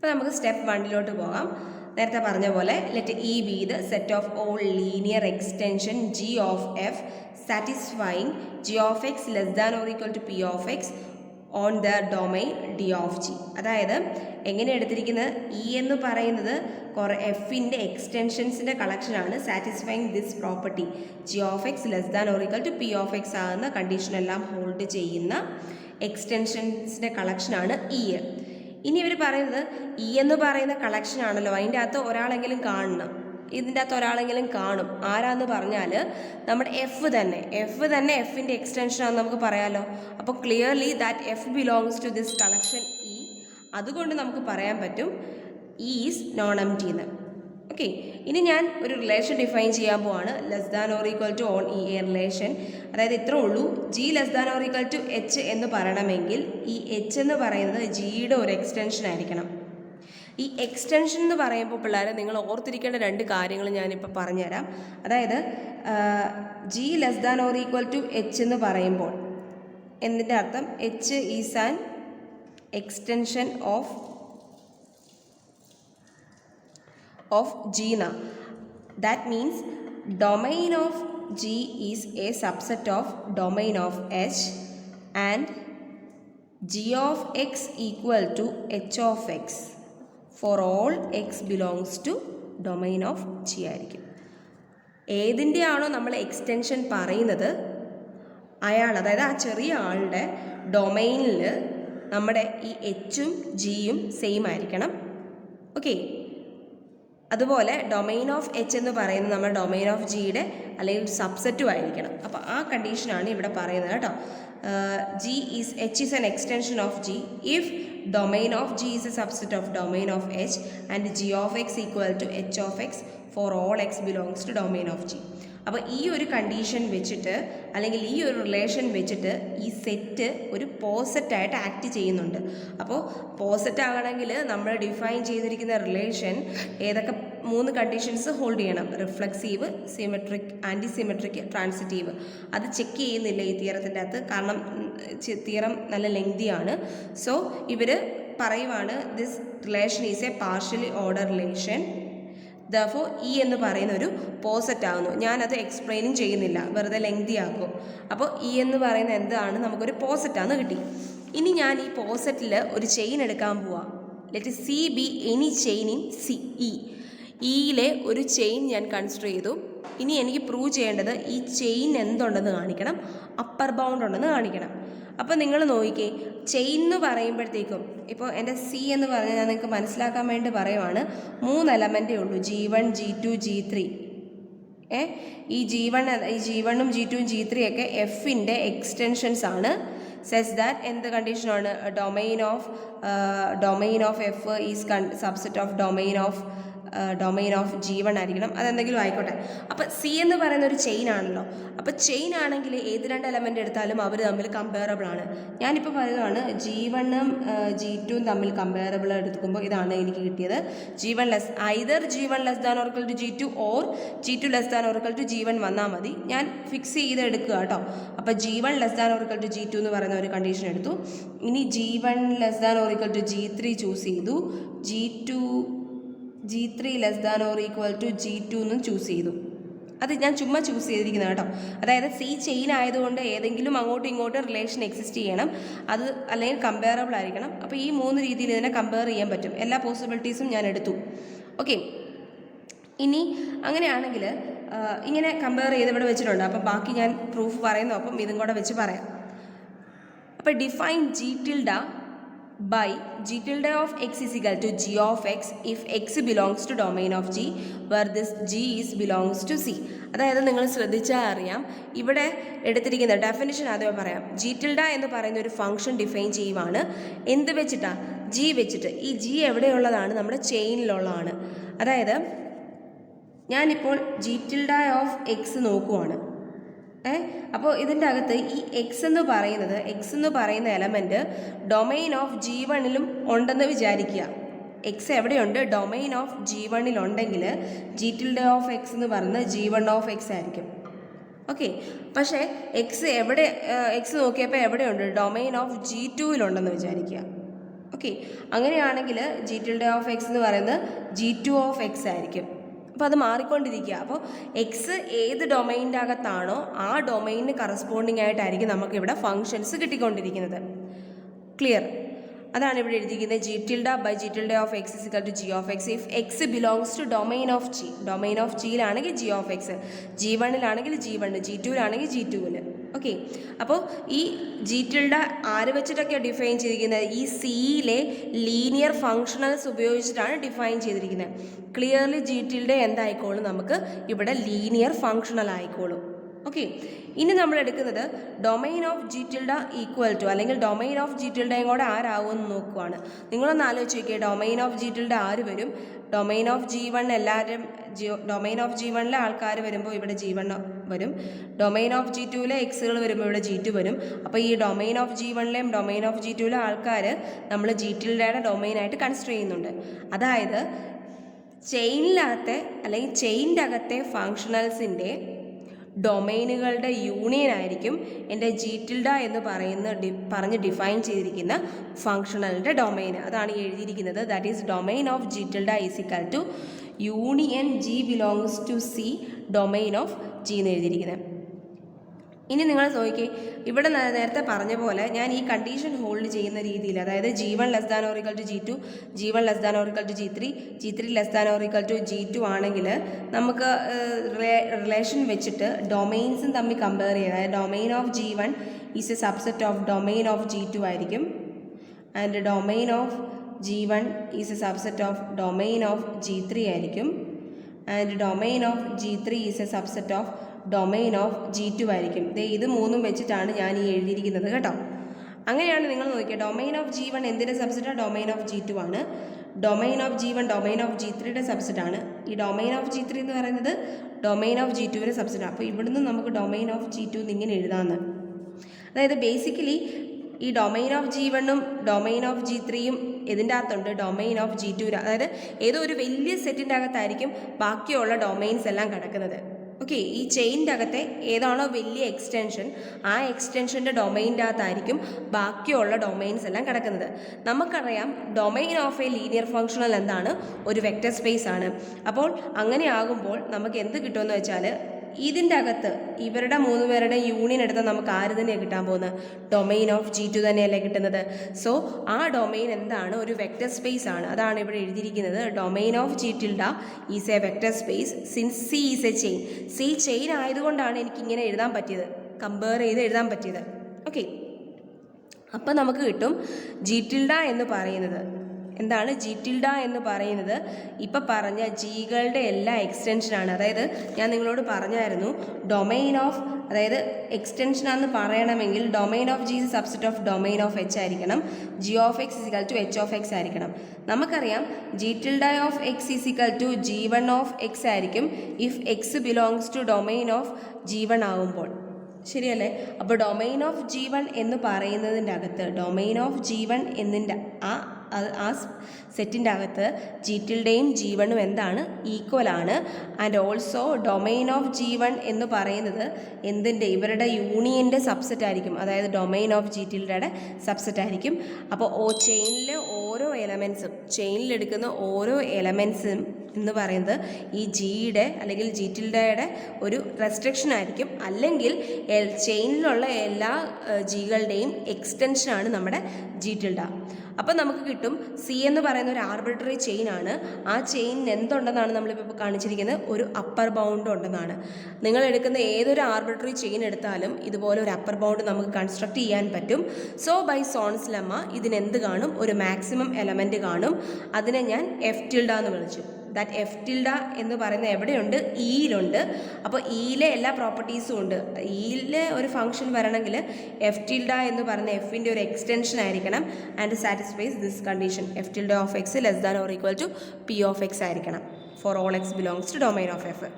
അപ്പോൾ നമുക്ക് സ്റ്റെപ്പ് 1 പോകാം. നേരത്തെ പറഞ്ഞ പോലെ let E be the set of all linear extension g of f satisfying g of X less than or equal to P of x on the domain D of g. അതായത് എങ്ങനെ എടുത്തിരിക്കുന്നത്, E എന്ന് പറയുന്നത് എഫിൻ്റെ എക്സ്റ്റൻഷൻസിൻ്റെ കളക്ഷനാണ്. Satisfying this property g of X less than or equal to P of x ആകുന്ന കണ്ടീഷനെല്ലാം ഹോൾഡ് ചെയ്യുന്ന എക്സ്റ്റൻഷൻസിൻ്റെ കളക്ഷനാണ് ഇ. ഇനി ഇവർ പറയുന്നത് ഇ എന്ന് പറയുന്ന കളക്ഷനാണല്ലോ, അതിൻ്റെ അകത്ത് ഒരാളെങ്കിലും കാണണം, ഇതിൻ്റെ അകത്ത് ഒരാളെങ്കിലും കാണും. ആരാന്ന് പറഞ്ഞാൽ നമ്മുടെ എഫ് തന്നെ എഫിൻ്റെ എക്സ്റ്റൻഷനാണെന്ന് നമുക്ക് പറയാമല്ലോ. അപ്പോൾ clearly that f belongs to this collection E. അതുകൊണ്ട് നമുക്ക് പറയാൻ പറ്റും ഇ ഈസ് നോൺ എംപ്റ്റി എന്ന്. ഓക്കെ, ഇനി ഞാൻ ഒരു റിലേഷൻ ഡിഫൈൻ ചെയ്യാൻ പോവാണ്. Less than or equal to on E a relation. അതായത് ഇത്രേ ഉള്ളൂ, g less than or equal to h എന്ന് പറയണമെങ്കിൽ ഈ എച്ച് എന്ന് പറയുന്നത് ജിയുടെ ഒരു എക്സ്റ്റൻഷൻ ആയിരിക്കണം. ഈ എക്സ്റ്റൻഷൻ എന്ന് പറയുമ്പോൾ പിള്ളേരെ നിങ്ങൾ ഓർത്തിരിക്കേണ്ട 2 കാര്യങ്ങൾ ഞാനിപ്പോൾ പറഞ്ഞുതരാം. അതായത് g less than or equal to h എന്ന് പറയുമ്പോൾ എന്നതിൻ്റെ അർത്ഥം h is an extension of G na. That means domain of G is a subset of domain of H and G of X equal to H of X for all X belongs to domain of G ആയിരിക്കും. ഏതിൻ്റെയാണോ നമ്മൾ extension പറയുന്നത് അയാൾ, അതായത് ആ ചെറിയ ആളുടെ ഡൊമൈനിൽ നമ്മുടെ ഈ എച്ചും ജിയും സെയിം ആയിരിക്കണം. ഓക്കെ, അതുപോലെ ഡൊമൈൻ ഓഫ് എച്ച് എന്ന് പറയുന്നത് നമ്മുടെ ഡൊമൈൻ ഓഫ് ജിയുടെ അല്ലെങ്കിൽ സബ്സെറ്റും ആയിരിക്കണം. അപ്പോൾ ആ കണ്ടീഷനാണ് ഇവിടെ പറയുന്നത് കേട്ടോ. H is an extension of g if domain of g is a subset of domain of h and g of x equal to H of x for all X belongs to domain of g. അപ്പോൾ ഈ ഒരു condition വെച്ചിട്ട് അല്ലെങ്കിൽ ഈ ഒരു relation വെച്ചിട്ട് ഈ set ഒരു പോസെറ്റായിട്ട് ആക്ട് ചെയ്യുന്നുണ്ട്. അപ്പോൾ പോസെറ്റ് ആകണമെങ്കിൽ നമ്മൾ ഡിഫൈൻ ചെയ്തിരിക്കുന്ന റിലേഷൻ ഏതൊക്കെ 3 കണ്ടീഷൻസ് ഹോൾഡ് ചെയ്യണം: reflexive, symmetric, anti symmetric, transitive. അത് ചെക്ക് ചെയ്യുന്നില്ല ഈ തിയറത്തിൻ്റെ അകത്ത്, കാരണം തിയറം നല്ല ലെങ്തിയാണ്. സോ ഇവർ പറയുവാണ് this relation is A partially order relation. Therefore E എന്ന് പറയുന്ന ഒരു പോസെറ്റ് ആകുന്നു. ഞാനത് എക്സ്പ്ലെയിനും ചെയ്യുന്നില്ല, വെറുതെ ലെങ്തി ആക്കും. അപ്പോൾ ഇ എന്ന് പറയുന്ന എന്താണ്, നമുക്കൊരു പോസെറ്റാന്ന് കിട്ടി. ഇനി ഞാൻ ഈ പോസെറ്റിൽ ഒരു ചെയിൻ എടുക്കാൻ പോവാം. Let C be any chain in C E. ഇയിലെ ഒരു ചെയിൻ ഞാൻ കൺസിഡർ ചെയ്തു. ഇനി എനിക്ക് പ്രൂവ് ചെയ്യേണ്ടത് ഈ ചെയിൻ എന്തുണ്ടെന്ന് കാണിക്കണം, അപ്പർ ബൗണ്ട് ഉണ്ടെന്ന് കാണിക്കണം. അപ്പോൾ നിങ്ങൾ നോക്കിക്കേ, ചെയിൻ എന്ന് പറയുമ്പോഴത്തേക്കും ഇപ്പോൾ എൻ്റെ സി എന്ന് പറഞ്ഞാൽ ഞാൻ നിങ്ങൾക്ക് മനസ്സിലാക്കാൻ വേണ്ടി പറയുവാണ്, 3 എലമെൻറ്റേ ഉള്ളൂ: G1, G2, G3. ഈ G1ഉം G2ഉം G3 ഒക്കെ എഫിൻ്റെ എക്സ്റ്റൻഷൻസ് ആണ്. സെസ് ദാറ്റ് എന്ത് കണ്ടീഷനാണ്, domain of F is subset of domain of G1 ആയിരിക്കണം. അതെന്തെങ്കിലും ആയിക്കോട്ടെ. അപ്പോൾ സി എന്ന് പറയുന്ന ഒരു ചെയിൻ ആണല്ലോ. അപ്പോൾ ചെയിൻ ആണെങ്കിൽ ഏത് 2 എലമെൻ്റ് എടുത്താലും അവർ തമ്മിൽ കമ്പയറബിൾ ആണ്. ഞാനിപ്പോൾ പറയുകയാണ് G1ഉം G2ഉം തമ്മിൽ കമ്പയറബിൾ എടുക്കുമ്പോൾ ഇതാണ് എനിക്ക് കിട്ടിയത്. G1 less than or equal to G2 or G2 less than or equal to G1 വന്നാൽ മതി. ഞാൻ ഫിക്സ് ചെയ്ത് എടുക്കുക കേട്ടോ. അപ്പോൾ G1 less than or equal to G2 എന്ന് പറയുന്ന ഒരു കണ്ടീഷൻ എടുത്തു. ഇനി G1 less than or equal to G3 choose ചെയ്തു. G3 less than or equal to G2 എന്നും ചൂസ് ചെയ്തു. അത് ഞാൻ ചുമ്മാ ചൂസ് ചെയ്തിരിക്കുന്നത് കേട്ടോ. അതായത് സി ചെയിൻ ആയതുകൊണ്ട് ഏതെങ്കിലും അങ്ങോട്ടും ഇങ്ങോട്ടും റിലേഷൻ എക്സിസ്റ്റ് ചെയ്യണം, അത് അല്ലെങ്കിൽ കമ്പയറബിൾ ആയിരിക്കണം. അപ്പോൾ ഈ 3 രീതിയിൽ ഇതിനെ കമ്പയർ ചെയ്യാൻ പറ്റും. എല്ലാ പോസിബിലിറ്റീസും ഞാൻ എടുത്തു. ഓക്കെ, ഇനി അങ്ങനെയാണെങ്കിൽ ഇങ്ങനെ കമ്പയർ ചെയ്ത് ഇവിടെ വെച്ചിട്ടുണ്ട്. അപ്പം ബാക്കി ഞാൻ പ്രൂഫ് പറയുന്നു, അപ്പം ഇതും കൂടെ വെച്ച് പറയാം. അപ്പോൾ define G tilde by G tilde of x is equal to G of x if x belongs to domain of G where this G is belongs to C. അതായത് നിങ്ങൾ ശ്രദ്ധിച്ചാൽ അറിയാം, ഇവിടെ എടുത്തിരിക്കുന്ന ഡെഫിനിഷൻ ആദ്യമേ പറയാം. G tilde എന്ന് പറയുന്ന ഒരു ഫംഗ്ഷൻ ഡിഫൈൻ ചെയ്യുവാണ്. എന്ത് വെച്ചിട്ടാണ്? G വെച്ചിട്ട്. ഈ G എവിടെയുള്ളതാണ്? നമ്മുടെ ചെയിനിലുള്ളതാണ്. അതായത് ഞാനിപ്പോൾ G tilde of x നോക്കുവാണ്. അപ്പോൾ ഇതിൻ്റെ അകത്ത് ഈ എക്സ് എന്ന് പറയുന്ന എലമെൻറ്റ് ഡൊമൈൻ ഓഫ് G1ലും ഉണ്ടെന്ന് വിചാരിക്കുക. എക്സ് എവിടെയുണ്ട്? ഡൊമൈൻ ഓഫ് G1ൽ ഉണ്ടെങ്കിൽ G tilde of x എന്ന് പറയുന്നത് G1 of x ആയിരിക്കും. ഓക്കെ, പക്ഷേ എക്സ് നോക്കിയപ്പോൾ എവിടെയുണ്ട്? ഡൊമൈൻ ഓഫ് G2ലുണ്ടെന്ന് വിചാരിക്കുക. ഓക്കെ, അങ്ങനെയാണെങ്കിൽ ജി ടിൽഡ ഓഫ് എക്സ് എന്ന് പറയുന്നത് G2 ഓഫ് എക്സ് ആയിരിക്കും. അപ്പോൾ അത് മാറിക്കൊണ്ടിരിക്കുക. അപ്പോൾ എക്സ് ഏത് ഡൊമൈനിൻ്റെ അകത്താണോ ആ ഡൊമൈനിന് കറസ്പോണ്ടിങ് ആയിട്ടായിരിക്കും നമുക്കിവിടെ ഫങ്ഷൻസ് കിട്ടിക്കൊണ്ടിരിക്കുന്നത്. ക്ലിയർ? അതാണ് ഇവിടെ എഴുതിയിരിക്കുന്നത്. G tilde by G tilde of X is equal to G of X if X belongs to domain of G. Domain of ജിയിലാണെങ്കിൽ ജി ഓഫ് എക്സ്, G1-ലാണെങ്കിൽ G1, G2-ലാണെങ്കിൽ G2-ൽ. ഓക്കെ, അപ്പോൾ ഈ ജി ടിൽഡ ആര് വെച്ചിട്ടൊക്കെ ഡിഫൈൻ ചെയ്തിരിക്കുന്നത്? ഈ സിയിലെ ലീനിയർ ഫങ്ഷണൽസ് ഉപയോഗിച്ചിട്ടാണ് ഡിഫൈൻ ചെയ്തിരിക്കുന്നത്. ക്ലിയർലി ജി ടിൽഡ എന്തായിക്കോളും? നമുക്ക് ഇവിടെ ലീനിയർ ഫങ്ഷണൽ ആയിക്കോളും. ഓക്കെ, ഇനി നമ്മൾ എടുക്കുന്നത് domain of G tilde equal to, അല്ലെങ്കിൽ ഡൊമൈൻ ഓഫ് ജി ടിൽഡയും കൂടെ ആരാവുമെന്ന് നോക്കുവാണ്. നിങ്ങളൊന്ന് ആലോചിച്ച് നോക്കിയേ, ഡൊമൈൻ ഓഫ് ജി ടിൽഡ ആര് വരും? ഡൊമൈൻ ഓഫ് G1 എല്ലാവരും ഡൊമൈൻ ഓഫ് G1-ലെ ആൾക്കാർ വരുമ്പോൾ ഇവിടെ G1 വരും. ഡൊമൈൻ ഓഫ് G2-ലെ എക്സുകൾ വരുമ്പോൾ ഇവിടെ G2 വരും. അപ്പോൾ ഈ ഡൊമൈൻ ഓഫ് G1-ലെയും ഡൊമൈൻ ഓഫ് G2-ലെ ആൾക്കാർ നമ്മൾ ജി ടിൽഡയുടെ ഡൊമൈനായിട്ട് കൺസിഡർ ചെയ്യുന്നുണ്ട്. അതായത് ചെയിനിനകത്തെ അല്ലെങ്കിൽ ചെയിൻ്റെ അകത്തെ ഫങ്ഷണൽസിൻ്റെ ഡൊമൈനുകളുടെ യൂണിയൻ ആയിരിക്കും എൻ്റെ ജി ടിൽഡ എന്ന് പറഞ്ഞ് ഡിഫൈൻ ചെയ്തിരിക്കുന്ന ഫങ്ഷണലിൻ്റെ ഡൊമൈൻ. അതാണ് എഴുതിയിരിക്കുന്നത്. That is domain of G tilde is equal to union g belongs to C domain of g എന്ന് എഴുതിയിരിക്കുന്നത്. ഇനി നിങ്ങൾ നോക്കിക്കേ, ഇവിടെ നേരത്തെ പറഞ്ഞ പോലെ ഞാൻ ഈ കണ്ടീഷൻ ഹോൾഡ് ചെയ്യുന്ന രീതിയിൽ, അതായത് G1 less than or equal to G2, G1 less than or equal to G3, G3 less than or equal to G2 ആണെങ്കിൽ നമുക്ക് റിലേഷൻ വെച്ചിട്ട് ഡൊമൈൻസും തമ്മിൽ കമ്പയർ ചെയ്യുക. അതായത് domain of G1 is a subset of domain of G2 ആയിരിക്കും, and domain of G1 is a subset of domain of G3 ആയിരിക്കും, and domain of G3 is a subset of domain of G2 ആയിരിക്കും. ഇത് മൂന്നും വെച്ചിട്ടാണ് ഞാൻ ഈ എഴുതിയിരിക്കുന്നത് കേട്ടോ. അങ്ങനെയാണ് നിങ്ങൾ നോക്കിയത്. ഡൊമൈൻ ഓഫ് G1 എന്തിൻ്റെ സബ്സെറ്റാണ്? ഡൊമൈൻ ഓഫ് G2 ആണ്. Domain of G1 domain of G3യുടെ സബ്സെറ്റാണ്. ഈ ഡൊമൈൻ ഓഫ് G3 എന്ന് പറയുന്നത് ഡൊമൈൻ ഓഫ് G2യുടെ സബ്സെറ്റാണ്. അപ്പോൾ ഇവിടുന്ന് നമുക്ക് ഡൊമൈൻ ഓഫ് G2 ഇങ്ങനെ എഴുതാമെന്ന്. അതായത് ബേസിക്കലി ഈ ഡൊമൈൻ ഓഫ് G1-ഉം ഡൊമൈൻ ഓഫ് G3-യും ഇതിൻ്റെ അകത്തുണ്ട്, ഡൊമൈൻ ഓഫ് G2. അതായത് ഏതോ ഒരു വലിയ സെറ്റിൻ്റെ അകത്തായിരിക്കും ബാക്കിയുള്ള ഡൊമൈൻസ് എല്ലാം കിടക്കുന്നത്. ഓക്കെ, ഈ ചെയിൻ്റെ അകത്തെ ഏതാണോ വലിയ എക്സ്റ്റൻഷൻ, ആ എക്സ്റ്റൻഷൻ്റെ ഡൊമൈൻ്റെ അകത്തായിരിക്കും ബാക്കിയുള്ള ഡൊമൈൻസ് എല്ലാം കിടക്കുന്നത്. നമുക്കറിയാം domain of A linear functional എന്താണ്? ഒരു വെക്റ്റർ സ്പേസ് ആണ്. അപ്പോൾ അങ്ങനെ ആകുമ്പോൾ നമുക്ക് എന്ത് കിട്ടുമെന്ന് വെച്ചാൽ, ഇതിൻ്റെ അകത്ത് ഇവരുടെ 3 പേരുടെ യൂണിയൻ എടുത്താൽ നമുക്ക് ആര് തന്നെയാണ് കിട്ടാൻ പോകുന്നത്? ഡൊമൈൻ ഓഫ് G2 തന്നെയല്ലേ കിട്ടുന്നത്. സോ ആ ഡൊമൈൻ എന്താണ്? ഒരു വെക്റ്റർ സ്പേസ് ആണ്. അതാണ് ഇവിടെ എഴുതിയിരിക്കുന്നത്. Domain of G tilde is A vector space since C is A chain. C chain ആയതുകൊണ്ടാണ് എനിക്കിങ്ങനെ എഴുതാൻ പറ്റിയത്, കമ്പയർ ചെയ്ത് എഴുതാൻ പറ്റിയത്. ഓക്കെ, അപ്പം നമുക്ക് കിട്ടും ജി ടിൽഡ എന്ന് പറയുന്നത് എന്താണ്? ജി ടിൽഡ എന്ന് പറയുന്നത് ഇപ്പം പറഞ്ഞ ജികളുടെ എല്ലാ എക്സ്റ്റൻഷനാണ്. അതായത് ഞാൻ നിങ്ങളോട് പറഞ്ഞായിരുന്നു ഡൊമൈൻ ഓഫ്, അതായത് എക്സ്റ്റൻഷനാണെന്ന് പറയണമെങ്കിൽ domain of G subset of domain of H ആയിരിക്കണം, G of X is equal to H of X ആയിരിക്കണം. നമുക്കറിയാം G tilde of X is equal to G1 of X ആയിരിക്കും if X belongs to domain of G1 ആകുമ്പോൾ. ശരിയല്ലേ? അപ്പോൾ domain of G1 എന്ന് പറയുന്നതിൻ്റെ അകത്ത്, ഡൊമൈൻ ഓഫ് G1 എന്നതിൻ്റെ ആ സെറ്റിൻ്റെ അകത്ത് ജി ടിൽഡയും G1-ഉം എന്താണ്? ഈക്വൽ ആണ്. And also domain of G1 എന്ന് പറയുന്നത് എന്തിൻ്റെ? ഇവരുടെ യൂണിയൻ്റെ സബ്സെറ്റ് ആയിരിക്കും. അതായത് ഡൊമൈൻ ഓഫ് ജി ടിൽഡയുടെ സബ്സെറ്റ് ആയിരിക്കും. അപ്പോൾ ചെയിനിലെ ഓരോ എലമെൻസും, ചെയിനിലെടുക്കുന്ന ഓരോ എലമെൻസും എന്ന് പറയുന്നത് ഈ ജിയുടെ അല്ലെങ്കിൽ ജി ടിൽഡയുടെ ഒരു റെസ്ട്രിക്ഷൻ ആയിരിക്കും. അല്ലെങ്കിൽ ചെയിനിലുള്ള എല്ലാ ജികളുടെയും എക്സ്റ്റൻഷനാണ് നമ്മുടെ ജി ടിൽഡ. അപ്പം നമുക്ക് കിട്ടും സി എന്ന് പറയുന്ന ഒരു ആർബിട്രറി ചെയിൻ ആണ്. ആ ചെയിനിന് എന്തുണ്ടെന്നാണ് നമ്മളിപ്പോൾ കാണിച്ചിരിക്കുന്നത്? ഒരു അപ്പർ ബൗണ്ട് ഉണ്ടെന്നാണ്. നിങ്ങൾ എടുക്കുന്ന ഏതൊരു ആർബിട്രറി ചെയിൻ എടുത്താലും ഇതുപോലെ ഒരു അപ്പർ ബൗണ്ട് നമുക്ക് കൺസ്ട്രക്ട് ചെയ്യാൻ പറ്റും. സോ ബൈ സോൺസ് ലെമ്മ ഇതിനെന്ത് കാണും? ഒരു മാക്സിമം എലമെൻറ്റ് കാണും. അതിനെ ഞാൻ എഫ് ടിൽഡ എന്ന് വിളിച്ചു. ദാറ്റ് എഫ് ടിൽഡ എന്ന് പറയുന്നത് എവിടെയുണ്ട്? ഇയിലുണ്ട്. അപ്പോൾ ഇയിലെ എല്ലാ പ്രോപ്പർട്ടീസും ഉണ്ട്. ഇയിലെ ഒരു ഫംഗ്ഷൻ വരണമെങ്കിൽ എഫ് ടിൽഡ എന്ന് പറയുന്ന എഫിൻ്റെ ഒരു എക്സ്റ്റൻഷൻ ആയിരിക്കണം and satisfies this condition. F tilde of X less than or equal to P of X ആയിരിക്കണം for all X belongs to domain of F.